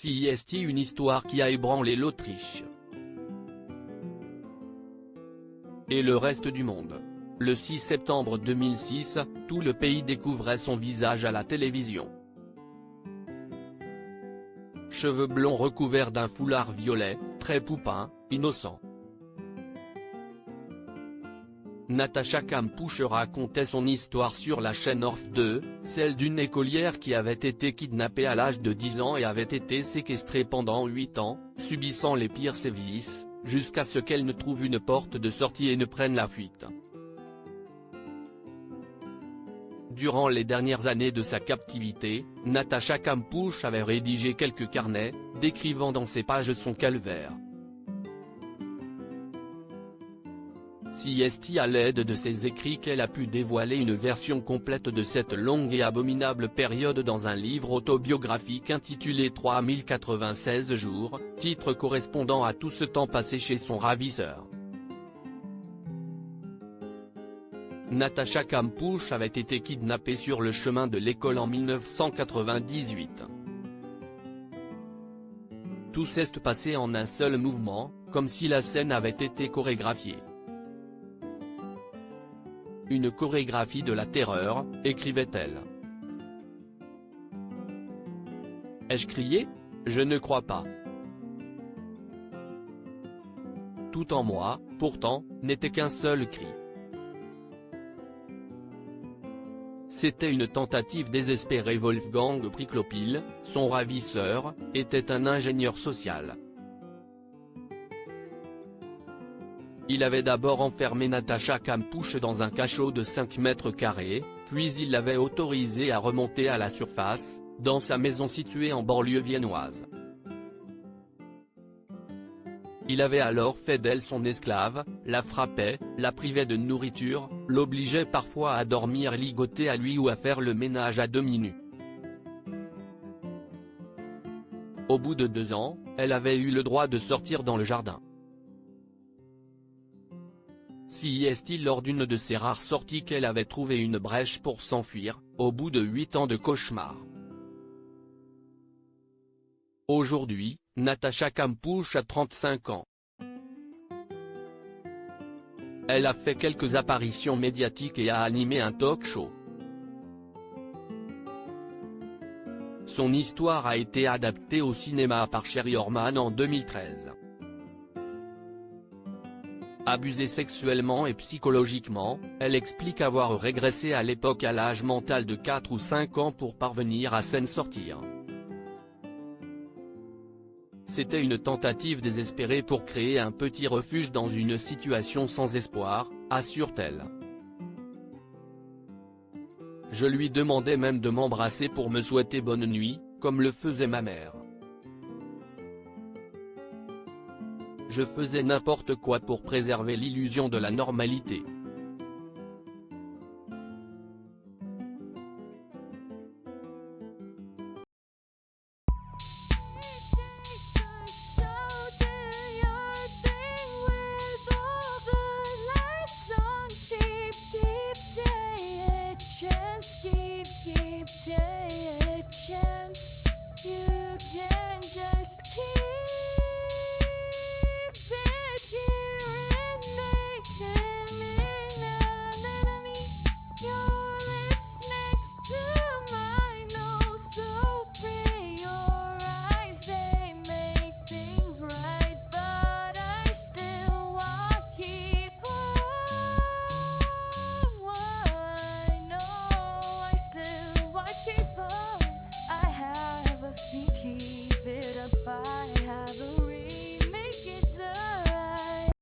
CIST, une histoire qui a ébranlé l'Autriche et le reste du monde. Le 6 septembre 2006, tout le pays découvrait son visage à la télévision. Cheveux blonds recouverts d'un foulard violet, très poupin, innocent. Natacha Kampusch racontait son histoire sur la chaîne Orf 2, celle d'une écolière qui avait été kidnappée à l'âge de 10 ans et avait été séquestrée pendant 8 ans, subissant les pires sévices, jusqu'à ce qu'elle ne trouve une porte de sortie et ne prenne la fuite. Durant les dernières années de sa captivité, Natacha Kampusch avait rédigé quelques carnets, décrivant dans ces pages son calvaire. C'est à l'aide de ses écrits qu'elle a pu dévoiler une version complète de cette longue et abominable période dans un livre autobiographique intitulé 3096 jours, titre correspondant à tout ce temps passé chez son ravisseur. Natacha Kampusch avait été kidnappée sur le chemin de l'école en 1998. Tout s'est passé en un seul mouvement, comme si la scène avait été chorégraphiée. Une chorégraphie de la terreur, écrivait-elle. Ai-je crié? Je ne crois pas. Tout en moi, pourtant, n'était qu'un seul cri. C'était une tentative désespérée. Wolfgang Priklopil, son ravisseur, était un ingénieur social. Il avait d'abord enfermé Natacha Kampusch dans un cachot de 5 mètres carrés, puis il l'avait autorisée à remonter à la surface, dans sa maison située en banlieue viennoise. Il avait alors fait d'elle son esclave, la frappait, la privait de nourriture, l'obligeait parfois à dormir ligotée à lui ou à faire le ménage à demi nue. Au bout de 2 ans, elle avait eu le droit de sortir dans le jardin. C'est lors d'une de ces rares sorties qu'elle avait trouvé une brèche pour s'enfuir, au bout de 8 ans de cauchemar. Aujourd'hui, Natacha Kampusch a 35 ans. Elle a fait quelques apparitions médiatiques et a animé un talk-show. Son histoire a été adaptée au cinéma par Sherry Orman en 2013. Abusée sexuellement et psychologiquement, elle explique avoir régressé à l'époque à l'âge mental de 4 ou 5 ans pour parvenir à s'en sortir. C'était une tentative désespérée pour créer un petit refuge dans une situation sans espoir, assure-t-elle. Je lui demandais même de m'embrasser pour me souhaiter bonne nuit, comme le faisait ma mère. Je faisais n'importe quoi pour préserver l'illusion de la normalité.